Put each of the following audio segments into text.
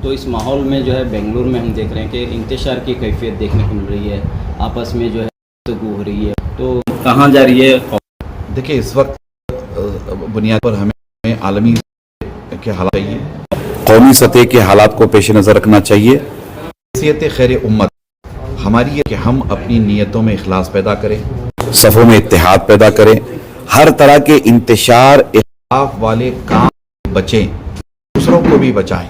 تو इस माहौल में जो है बेंगलुरु में हम देख रहे हैं कि इंतशार की कैफियत देखने को मिल रही है, आपस में जो है गुफ्तगू हो रही है, तो कहाँ जा रही है? देखिए, इस वक्त बुनियाद पर हमें आलमी के हालात चाहिए, कौमी सतह के हालात को पेश नज़र रखना चाहिए। हैसियत खैर उम्मत हमारी है कि हम अपनी नीयतों में इखलास पैदा करें, सफ़ों में इत्तेहाद पैदा करें, हर तरह के इंतशार इख्तिलाफ वाले काम बचें, दूसरों को भी बचाएं।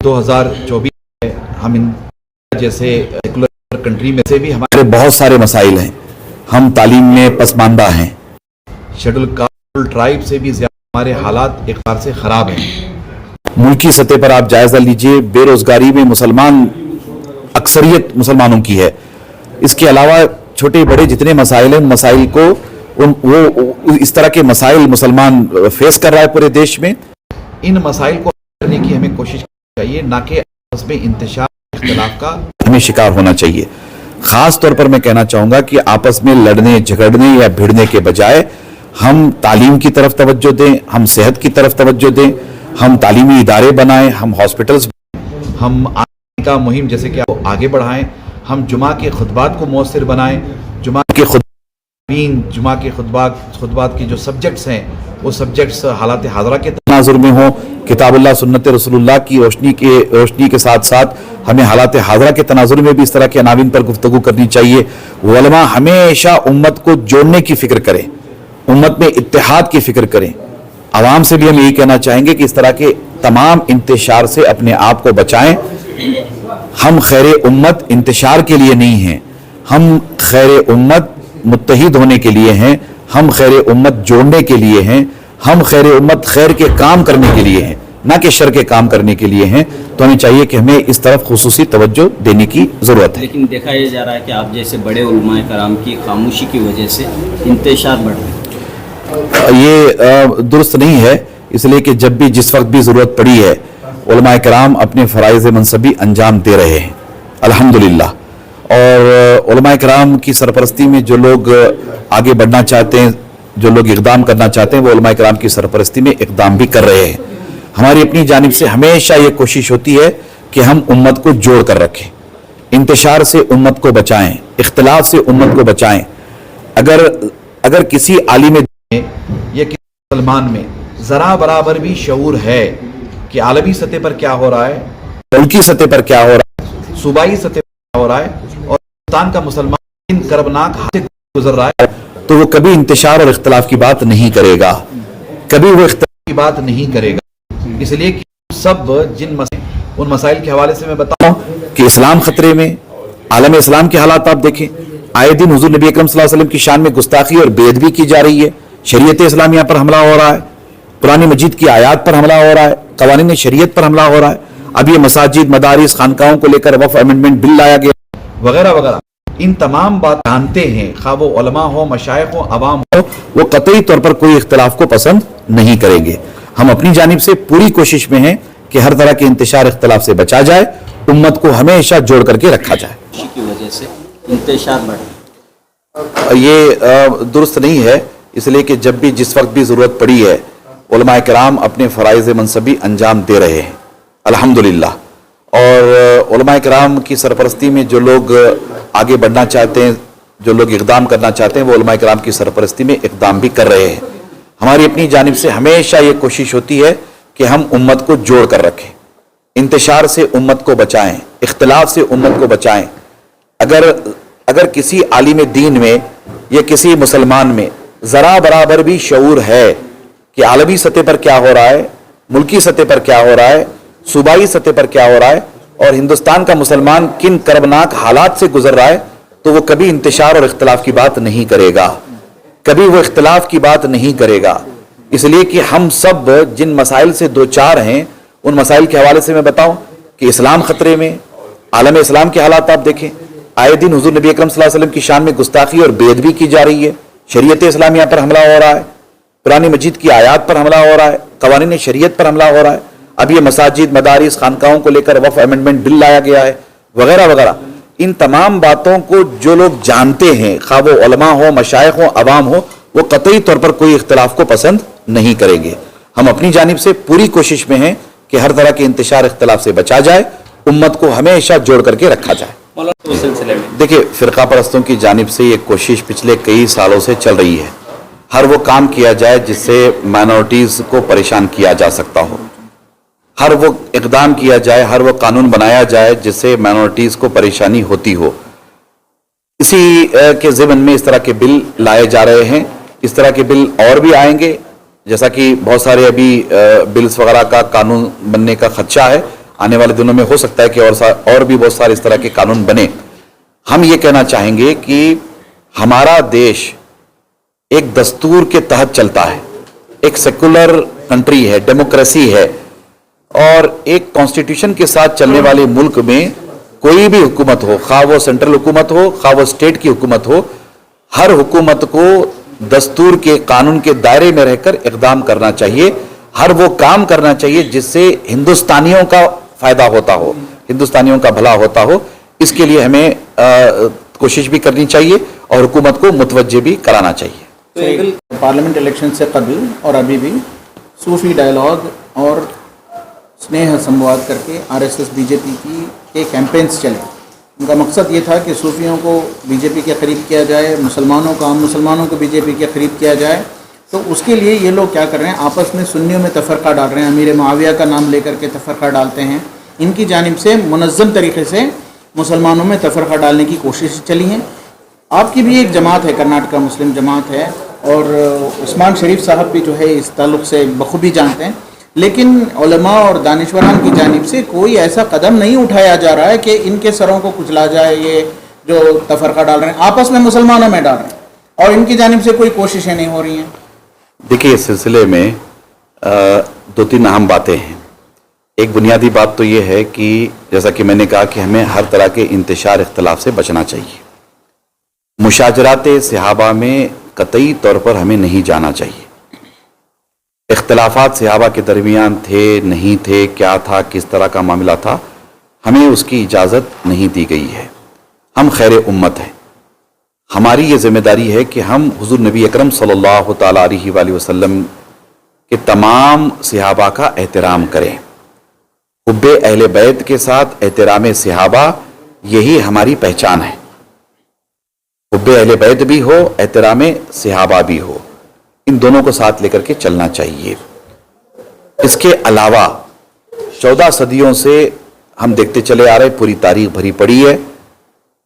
2024 है, हम इन जैसे सेकुलर कंट्री में से भी हमारे बहुत सारे मसाइल हैं। हम तालीम में पसमानदा हैं, शेड्यूल कास्ट ट्राइब से भी ज़्यादा हमारे हालात एक बार से ख़राब हैं। मुल्की सतह पर आप जायज़ा लीजिए, बेरोज़गारी में मुसलमान अक्सरियत मुसलमानों की है। इसके अलावा छोटे बड़े जितने मसाइल हैं, उन मसाइल को वो इस तरह के मसाइल मुसलमान फेस कर रहा है पूरे देश में। इन मसाइल को करने की हमें कोशिश चाहिए, ना कि आपस में इंतशार इख्तिलाफ का हमें शिकार होना चाहिए। खास तौर पर मैं कहना चाहूँगा कि आपस में लड़ने झगड़ने या भिड़ने के बजाय हम तालीम की तरफ तवज्जो दें, हम सेहत की तरफ तवज्जो दें, हम तालीमी इदारे बनाएं, हम हॉस्पिटल्स, हम आने का मुहिम जैसे कि आगे बढ़ाएं, हम जुमा के खुतबात को मौसर बनाएं, जुमा के खुतबात के जो सब्जेक्ट्स हैं वो सब्जेक्ट्स हालात हाज़रा के तनाजुर में हों, किताबुल्लाह सुन्नत रसूलुल्लाह की रोशनी के साथ साथ हमें हालात हाज़रा के तनाजुर में भी इस तरह के अनाविन पर गुफ्तगू करनी चाहिए। उलमा हमेशा उम्मत को जोड़ने की फ़िक्र करें, उम्मत में इत्तेहाद की फ़िक्र करें। आवाम से भी हम यही कहना चाहेंगे कि इस तरह के तमाम इंतशार से अपने आप को बचाएं। हम खैर उम्मत इंतशार के लिए नहीं हैं, हम खैर उम्मत मुत्तहिद होने के लिए हैं, हम खैर उम्मत जोड़ने के लिए हैं, हम खैर उम्मत खैर के काम करने के लिए हैं, ना कि शर के काम करने के लिए हैं। तो हमें चाहिए कि हमें इस तरफ खुसूसी तवज्जो देने की ज़रूरत है। लेकिन देखा यह जा रहा है कि आप जैसे बड़े उलमाए कराम की खामोशी की वजह से इंतशार बढ़ रहा है, ये दुरुस्त नहीं है, इसलिए कि जब भी जिस वक्त भी ज़रूरत पड़ी है उलमाए कराम अपने फ़राइज़ मनसबी अंजाम दे रहे हैं अल्हम्दुलिल्लाह। और उलमाए कराम की सरपरस्ती में जो लोग आगे बढ़ना चाहते हैं, जो लोग इक़दाम करना चाहते हैं, वो उलमाए कराम की सरपरस्ती में इक़दाम भी कर रहे हैं। हमारी अपनी जानिब से हमेशा ये कोशिश होती है कि हम उम्मत को जोड़ कर रखें, इंतशार से उम्मत को बचाएं, इख्तिलाफ से उम्मत को बचाएं। अगर किसी आलिम में या किसी मुसलमान में ज़रा बराबर भी शऊर है कि आलमी सतह पर क्या हो रहा है, मुल्की सतह पर क्या हो रहा है, सूबाई सतह पर क्या हो रहा है, और हिंदुस्तान का मुसलमान इन करबनाक हादसे से गुजर रहा है, तो वो कभी इंतशार और इख्तिलाफ की बात नहीं करेगा, कभी वो इख्तिलाफ की बात नहीं करेगा। इसलिए कि सब उन मसाइल के हवाले से मैं बताऊं कि इस्लाम खतरे में, आलम इस्लाम के हालात आप देखें, आए दिन हुजूर नबी अकरम सल्लल्लाहु अलैहि वसल्लम की शान में गुस्ताखी और बेअदबी की जा रही है, शरीयत इस्लामिया पर हमला हो रहा है, कुरान मजीद की आयात पर हमला हो रहा है, कवानीन शरीयत पर हमला हो रहा है। अब ये मसाजिद, मदारिस, खानकाहों को लेकर वक्फ अमेंडमेंट बिल लाया गया वगैरह वगैरह। इन तमाम बात जानते हैं, खा वो उलमा हो, मशाइख हो, अवाम हो, वो कतई तौर पर कोई इख्तिलाफ को पसंद नहीं करेंगे। हम अपनी जानिब से पूरी कोशिश में हैं कि हर तरह के इंतशार इख्तिलाफ से बचा जाए, उम्मत को हमेशा जोड़ करके रखा जाए। की वजह से इंतशार बढ़, ये दुरुस्त नहीं है, इसलिए कि जब भी जिस वक्त भी ज़रूरत पड़ी है उलमाए कराम अपने फ़राइज़ मनसबी अंजाम दे रहे हैं अल्हम्दुलिल्लाह। और उलमाए कराम की सरपरस्ती में जो लोग आगे बढ़ना चाहते हैं, जो लोग इक़दाम करना चाहते हैं, वो उलमाए कराम की सरपरस्ती में इक़दाम भी कर रहे हैं। हमारी अपनी जानिब से हमेशा ये कोशिश होती है कि हम उम्मत को जोड़ कर रखें, इंतशार से उम्मत को बचाएं, इख्तिलाफ से उम्मत को बचाएं। अगर किसी आलिम दीन में या किसी मुसलमान में ज़रा बराबर भी शऊर है कि आलमी सतह पर क्या हो रहा है, मुल्की सतह पर क्या हो रहा है, सूबाई सतह पर क्या हो रहा है, और हिंदुस्तान का मुसलमान किन करबनाक हालात से गुजर रहा है, तो वो कभी इंतशार और इख्तिलाफ की बात नहीं करेगा, कभी वो इख्तिलाफ की बात नहीं करेगा। इसलिए कि हम सब जिन मसाइल से दो चार हैं, उन मसाइल के हवाले से मैं बताऊं कि इस्लाम खतरे में, आलम इस्लाम के हालात आप देखें, आए दिन हुजूर नबी अकरम सल्लल्लाहु अलैहि वसल्लम की शान में गुस्ताखी और बेअदबी की जा रही है, शरीयत इस्लामिया पर हमला हो रहा है, कुरान मजीद की आयात पर हमला हो रहा है, कवानीन शरीयत पर हमला हो रहा है। अब ये मसाजिद, मदारिस, खानकाहों को लेकर वक्फ अमेंडमेंट बिल लाया गया है वगैरह वगैरह। इन तमाम बातों को जो लोग जानते हैं, खा वो उलमा हो, मशाइख हो, अवाम हो, वो कतई तौर पर कोई इख्तिलाफ को पसंद नहीं करेंगे। हम अपनी जानिब से पूरी कोशिश में हैं کہ ہر طرح کے انتشار اختلاف سے بچا جائے, امت کو ہمیشہ جوڑ کر کے رکھا جائے. مولانا اس سلسلے میں دیکھیے, فرقہ پرستوں کی جانب سے یہ کوشش پچھلے کئی سالوں سے چل رہی ہے, ہر وہ کام کیا جائے جس سے مائنورٹیز کو پریشان کیا جا سکتا ہو, ہر وہ اقدام کیا جائے, ہر وہ قانون بنایا جائے جس سے مائنورٹیز کو پریشانی ہوتی ہو. اسی کے ضمن میں اس طرح کے بل لائے جا رہے ہیں. اس طرح کے بل اور بھی آئیں گے, جیسا کہ بہت سارے ابھی بلز وغیرہ کا قانون بننے کا خدشہ ہے. آنے والے دنوں میں ہو سکتا ہے کہ اور بھی بہت سارے اس طرح کے قانون بنے. ہم یہ کہنا چاہیں گے کہ ہمارا دیش ایک دستور کے تحت چلتا ہے, ایک سیکولر کنٹری ہے, ڈیموکریسی ہے, اور ایک کانسٹیٹیوشن کے ساتھ چلنے والے ملک میں کوئی بھی حکومت ہو, خواہ وہ سینٹرل حکومت ہو, خواہ وہ اسٹیٹ کی حکومت ہو, ہر حکومت کو دستور کے قانون کے دائرے میں رہ کر اقدام کرنا چاہیے, ہر وہ کام کرنا چاہیے جس سے ہندوستانیوں کا فائدہ ہوتا ہو, ہندوستانیوں کا بھلا ہوتا ہو. اس کے لیے ہمیں کوشش بھی کرنی چاہیے اور حکومت کو متوجہ بھی کرانا چاہیے. پارلیمنٹ الیکشن سے قبل اور ابھی بھی صوفی ڈائلاگ اور سنیہ سمواد کر کے RSS BJP کے کیمپینز چلے. ان کا مقصد یہ تھا کہ صوفیوں کو BJP کے قریب کیا جائے, مسلمانوں کو, عام مسلمانوں کو BJP کے قریب کیا جائے. تو اس کے لیے یہ لوگ کیا کر رہے ہیں, آپس میں سنیوں میں تفرقہ ڈال رہے ہیں. امیر معاویہ کا نام لے کر کے تفرقہ ڈالتے ہیں. ان کی جانب سے منظم طریقے سے مسلمانوں میں تفرقہ ڈالنے کی کوشش چلی ہیں. آپ کی بھی ایک جماعت ہے, کرناٹکا مسلم جماعت ہے, اور عثمان شریف صاحب بھی جو ہے اس تعلق سے بخوبی جانتے ہیں. لیکن علماء اور دانشوران کی جانب سے کوئی ایسا قدم نہیں اٹھایا جا رہا ہے کہ ان کے سروں کو کچلا جائے. یہ جو تفرقہ ڈال رہے ہیں آپس میں مسلمانوں میں ڈال رہے ہیں, اور ان کی جانب سے کوئی کوششیں نہیں ہو رہی ہیں. دیکھیے, اس سلسلے میں دو تین اہم باتیں ہیں. ایک بنیادی بات تو یہ ہے کہ جیسا کہ میں نے کہا کہ ہمیں ہر طرح کے انتشار اختلاف سے بچنا چاہیے. مشاجرات صحابہ میں قطعی طور پر ہمیں نہیں جانا چاہیے. اختلافات صحابہ کے درمیان تھے, نہیں تھے, کیا تھا, کس طرح کا معاملہ تھا, ہمیں اس کی اجازت نہیں دی گئی ہے. ہم خیر امت ہیں. ہماری یہ ذمہ داری ہے کہ ہم حضور نبی اکرم صلی اللہ تعالیٰ علیہ وآلہ وسلم کے تمام صحابہ کا احترام کریں. حب اہل بیت کے ساتھ احترام صحابہ, یہی ہماری پہچان ہے. حب اہل بیت بھی ہو, احترام صحابہ بھی ہو, ان دونوں کو ساتھ لے کر کے چلنا چاہیے. اس کے علاوہ 14 صدیوں سے ہم دیکھتے چلے آ رہے, پوری تاریخ بھری پڑی ہے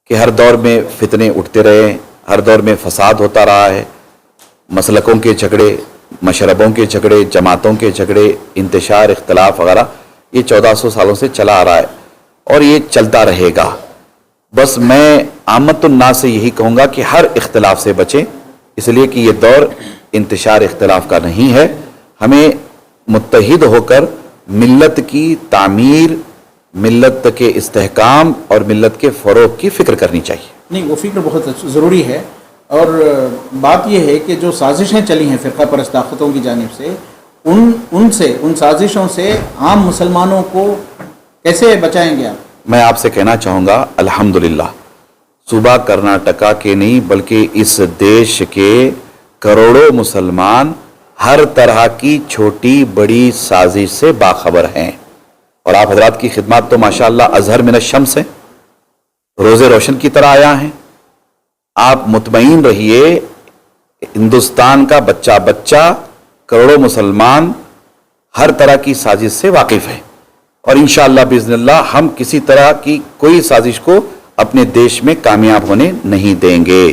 کہ ہر دور میں فتنے اٹھتے رہے, ہر دور میں فساد ہوتا رہا ہے. مسلکوں کے جھگڑے, مشربوں کے جھگڑے, جماعتوں کے جھگڑے, انتشار, اختلاف وغیرہ, یہ 1400 سالوں سے چلا آ رہا ہے اور یہ چلتا رہے گا. بس میں عامت الناس سے یہی کہوں گا کہ ہر اختلاف سے بچیں, اس لیے کہ یہ دور انتشار اختلاف کا نہیں ہے. ہمیں متحد ہو کر ملت کی تعمیر, ملت کے استحکام اور ملت کے فروغ کی فکر کرنی چاہیے. نہیں, وہ فکر بہت ضروری ہے. اور بات یہ ہے کہ جو سازشیں چلی ہیں فرقہ پرست طاقتوں کی جانب سے, ان سازشوں سے عام مسلمانوں کو کیسے بچائیں گے آپ؟ میں آپ سے کہنا چاہوں گا, الحمدللہ صوبہ کرناٹکا کے نہیں بلکہ اس دیش کے کروڑوں مسلمان ہر طرح کی چھوٹی بڑی سازش سے باخبر ہیں. اور آپ حضرات کی خدمات تو ماشاءاللہ ازہر من الشمس ہیں, روزے روشن کی طرح آیا ہیں. آپ مطمئن رہیے, ہندوستان کا بچہ بچہ, کروڑوں مسلمان ہر طرح کی سازش سے واقف ہیں, اور انشاءاللہ باذن اللہ ہم کسی طرح کی کوئی سازش کو اپنے دیش میں کامیاب ہونے نہیں دیں گے.